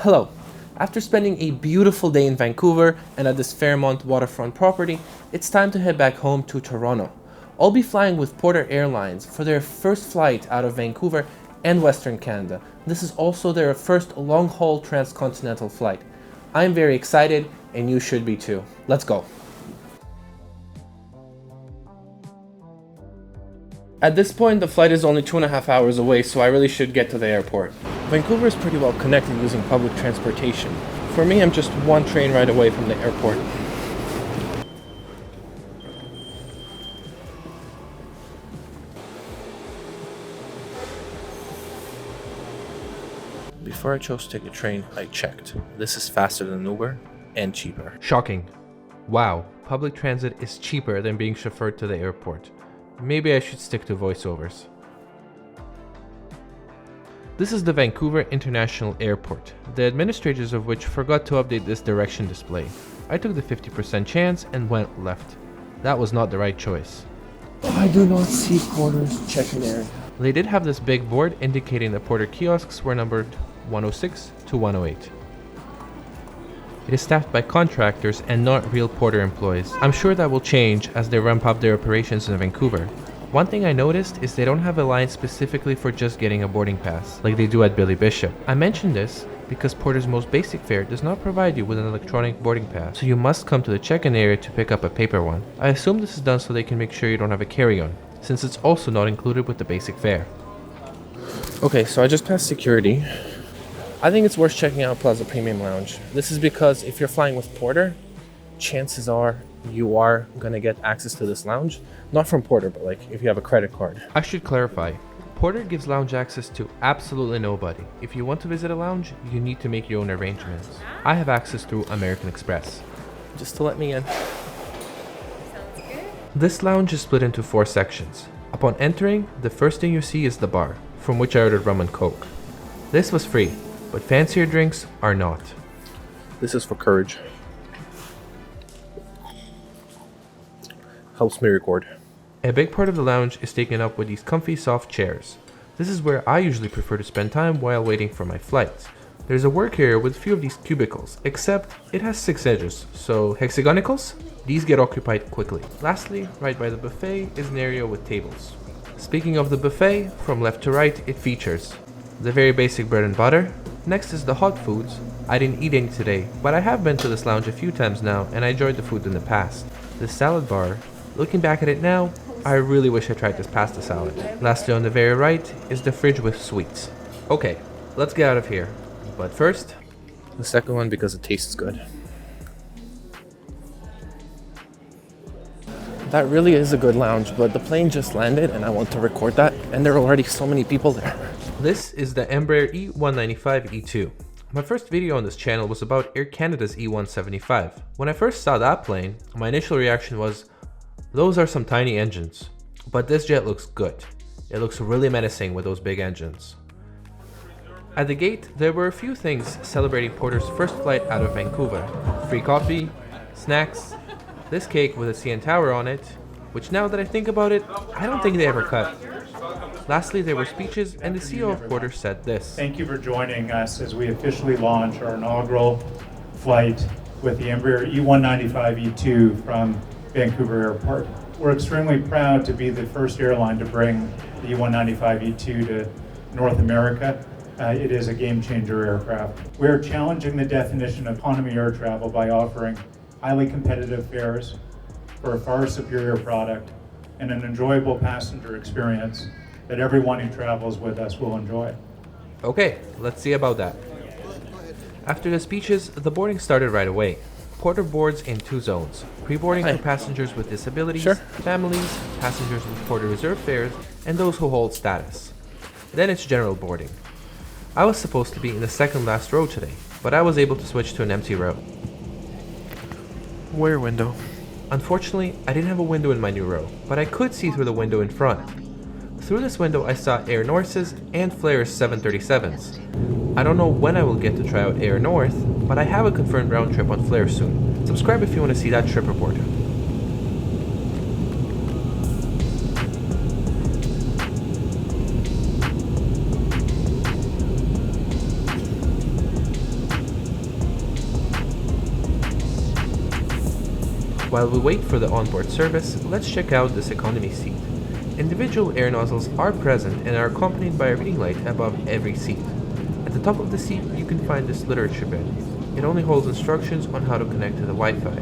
Hello. After spending a beautiful day in Vancouver and at this Fairmont waterfront property, it's time to head back home to Toronto. I'll be flying with Porter Airlines for their first flight out of Vancouver and Western Canada. This is also their first long-haul transcontinental flight. I'm very excited, and you should be too. Let's go. At this point, the flight is only 2.5 hours away, so I really should get to the airport. Vancouver is pretty well connected using public transportation. For me, I'm just one train ride away from the airport. Before I chose to take a train, I checked. This is faster than Uber and cheaper. Shocking. Wow, public transit is cheaper than being chauffeured to the airport. Maybe I should stick to voiceovers. This is the Vancouver International Airport, the administrators of which forgot to update this direction display. I took the 50% chance and went left. That was not the right choice. I do not see Porter's check-in area. They did have this big board indicating that Porter kiosks were numbered 106 to 108. It is staffed by contractors and not real Porter employees. I'm sure that will change as they ramp up their operations in Vancouver. One thing I noticed is they don't have a line specifically for just getting a boarding pass, like they do at Billy Bishop. I mention this because Porter's most basic fare does not provide you with an electronic boarding pass, so you must come to the check-in area to pick up a paper one. I assume this is done so they can make sure you don't have a carry-on, since it's also not included with the basic fare. Okay, so I just passed security. I think it's worth checking out Plaza Premium Lounge. This is because if you're flying with Porter, chances are you are gonna get access to this lounge. Not from Porter, but like if you have a credit card. I should clarify, Porter gives lounge access to absolutely nobody. If you want to visit a lounge, you need to make your own arrangements. I have access through American Express. Just to let me in. Sounds good. This lounge is split into 4 sections. Upon entering, the first thing you see is the bar, from which I ordered rum and coke. This was free, but fancier drinks are not. This is for courage. Helps me record. A big part of the lounge is taken up with these comfy soft chairs. This is where I usually prefer to spend time while waiting for my flights. There's a work area with a few of these cubicles, except it has 6 edges, so hexagonicals? These get occupied quickly. Lastly, right by the buffet is an area with tables. Speaking of the buffet, from left to right it features the very basic bread and butter. Next is the hot foods. I didn't eat any today, but I have been to this lounge a few times now and I enjoyed the food in the past. The salad bar. Looking back at it now, I really wish I tried this pasta salad. Lastly, on the very right is the fridge with sweets. Okay, let's get out of here. But first, the second one because it tastes good. That really is a good lounge, but the plane just landed and I want to record that, and there are already so many people there. This is the Embraer E195 E2. My first video on this channel was about Air Canada's E175. When I first saw that plane, my initial reaction was, those are some tiny engines. But this jet looks good. It looks really menacing with those big engines. At the gate, there were a few things celebrating Porter's first flight out of Vancouver. Free coffee, snacks, this cake with a CN Tower on it, which now that I think about it, I don't think they ever cut. Lastly, there were speeches, and the CEO of Porter said this. Thank you for joining us as we officially launch our inaugural flight with the Embraer E195 E2 from Vancouver Airport. We're extremely proud to be the first airline to bring the E195 E2 to North America. It is a game-changer aircraft. We're challenging the definition of economy air travel by offering highly competitive fares for a far superior product and an enjoyable passenger experience that everyone who travels with us will enjoy. Okay, let's see about that. After the speeches, the boarding started right away. Porter boards in 2 zones. Pre-boarding for passengers with disabilities, families, passengers with Porter Reserve fares, and those who hold status. Then it's general boarding. I was supposed to be in the second last row today, but I was able to switch to an empty row. Where window? Unfortunately, I didn't have a window in my new row, but I could see through the window in front. Through this window I saw Air North's and Flair's 737s. I don't know when I will get to try out Air North, but I have a confirmed round trip on Flair soon. Subscribe if you want to see that trip report. While we wait for the onboard service, let's check out this economy seat. Individual air nozzles are present and are accompanied by a reading light above every seat. At the top of the seat, you can find this literature bed. It only holds instructions on how to connect to the Wi-Fi.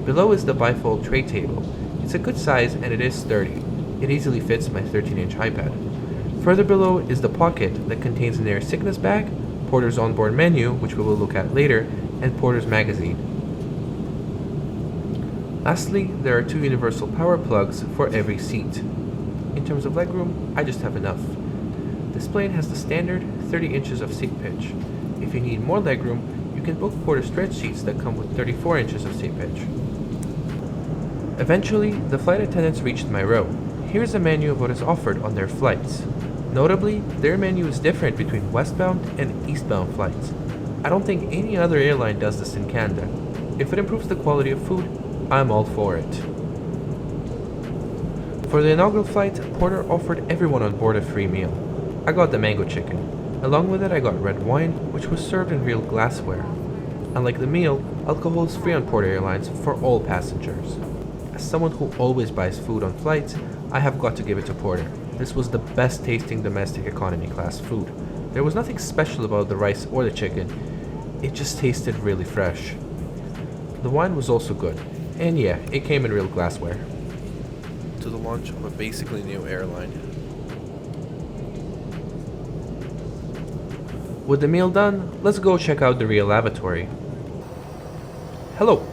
Below is the bifold tray table. It's a good size and it is sturdy. It easily fits my 13-inch iPad. Further below is the pocket that contains an air sickness bag, Porter's onboard menu, which we will look at later, and Porter's magazine. Lastly, there are 2 universal power plugs for every seat. In terms of legroom, I just have enough. This plane has the standard 30 inches of seat pitch. If you need more legroom, you can book Porter stretch seats that come with 34 inches of seat pitch. Eventually, the flight attendants reached my row. Here's a menu of what is offered on their flights. Notably, their menu is different between westbound and eastbound flights. I don't think any other airline does this in Canada. If it improves the quality of food, I'm all for it. For the inaugural flight, Porter offered everyone on board a free meal. I got the mango chicken. Along with it, I got red wine, which was served in real glassware. Unlike the meal, alcohol is free on Porter Airlines for all passengers. As someone who always buys food on flights, I have got to give it to Porter. This was the best tasting domestic economy class food. There was nothing special about the rice or the chicken. It just tasted really fresh. The wine was also good. And yeah, it came in real glassware. To the launch of a basically new airline. With the meal done, let's go check out the real lavatory. Hello!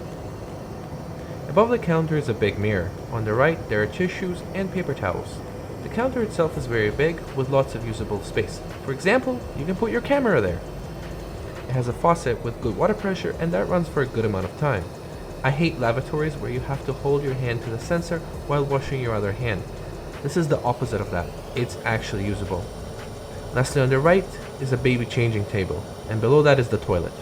Above the counter is a big mirror. On the right, there are tissues and paper towels. The counter itself is very big, with lots of usable space. For example, you can put your camera there. It has a faucet with good water pressure, and that runs for a good amount of time. I hate lavatories where you have to hold your hand to the sensor while washing your other hand. This is the opposite of that. It's actually usable. Lastly, on the right is a baby changing table, and below that is the toilet.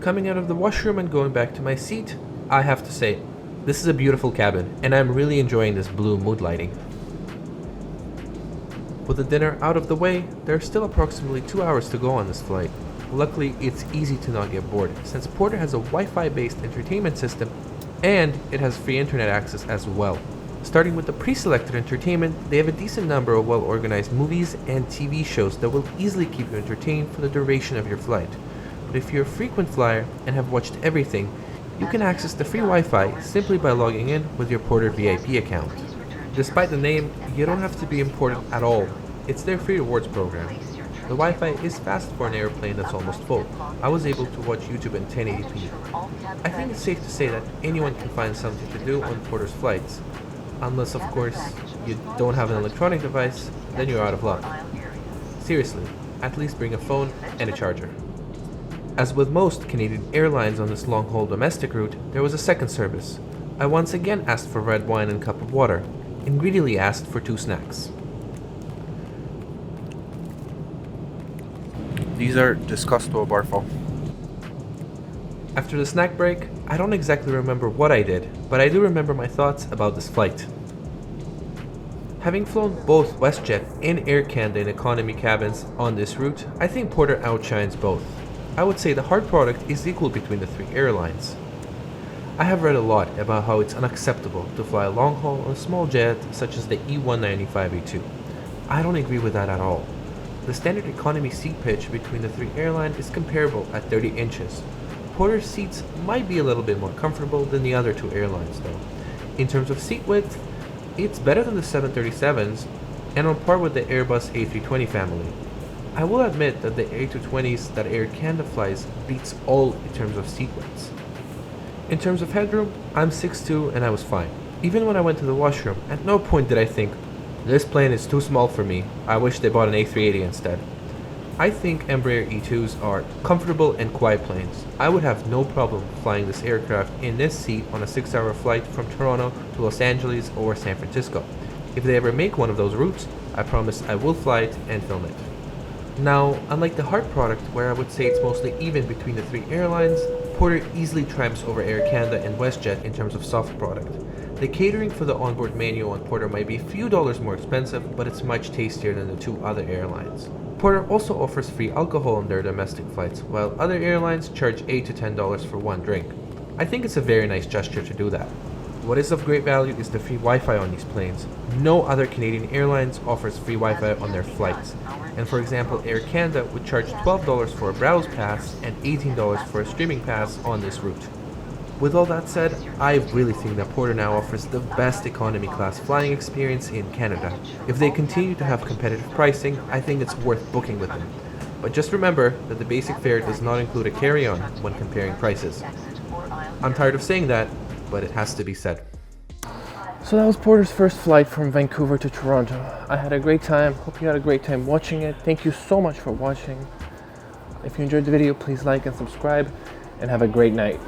Coming out of the washroom and going back to my seat, I have to say, this is a beautiful cabin, and I'm really enjoying this blue mood lighting. With the dinner out of the way, there are still approximately 2 hours to go on this flight. Luckily, it's easy to not get bored, since Porter has a Wi-Fi based entertainment system, and it has free internet access as well. Starting with the pre-selected entertainment, they have a decent number of well-organized movies and TV shows that will easily keep you entertained for the duration of your flight. But if you're a frequent flyer and have watched everything, you can access the free Wi-Fi simply by logging in with your Porter VIP account. Despite the name, you don't have to be important at all. It's their free rewards program. The Wi-Fi is fast for an airplane that's almost full. I was able to watch YouTube in 1080p. I think it's safe to say that anyone can find something to do on Porter's flights. Unless, of course, you don't have an electronic device, then you're out of luck. Seriously, at least bring a phone and a charger. As with most Canadian airlines on this long-haul domestic route, there was a second service. I once again asked for red wine and a cup of water, and greedily asked for 2 snacks. These are disgusto barfo. After the snack break, I don't exactly remember what I did, but I do remember my thoughts about this flight. Having flown both WestJet and Air Canada in economy cabins on this route, I think Porter outshines both. I would say the hard product is equal between the 3 airlines. I have read a lot about how it's unacceptable to fly long haul on a small jet such as the E195 E2. I don't agree with that at all. The standard economy seat pitch between the 3 airlines is comparable at 30 inches. Porter's seats might be a little bit more comfortable than the other 2 airlines though. In terms of seat width, it's better than the 737s and on par with the Airbus A320 family. I will admit that the A220s that Air Canada flies beats all in terms of seat widths. In terms of headroom, I'm 6'2" and I was fine. Even when I went to the washroom, at no point did I think, this plane is too small for me, I wish they bought an A380 instead. I think Embraer E2s are comfortable and quiet planes. I would have no problem flying this aircraft in this seat on a 6-hour flight from Toronto to Los Angeles or San Francisco. If they ever make one of those routes, I promise I will fly it and film it. Now, unlike the hard product where I would say it's mostly even between the 3 airlines, Porter easily triumphs over Air Canada and WestJet in terms of soft product. The catering for the onboard menu on Porter might be a few dollars more expensive, but it's much tastier than the 2 other airlines. Porter also offers free alcohol on their domestic flights, while other airlines charge $8 to $10 for one drink. I think it's a very nice gesture to do that. What is of great value is the free Wi-Fi on these planes. No other Canadian airlines offers free Wi-Fi on their flights. And for example, Air Canada would charge $12 for a browse pass and $18 for a streaming pass on this route. With all that said, I really think that Porter now offers the best economy class flying experience in Canada. If they continue to have competitive pricing, I think it's worth booking with them. But just remember that the basic fare does not include a carry-on when comparing prices. I'm tired of saying that, but it has to be said. So that was Porter's first flight from Vancouver to Toronto. I had a great time. Hope you had a great time watching it. Thank you so much for watching. If you enjoyed the video, please like and subscribe, and have a great night.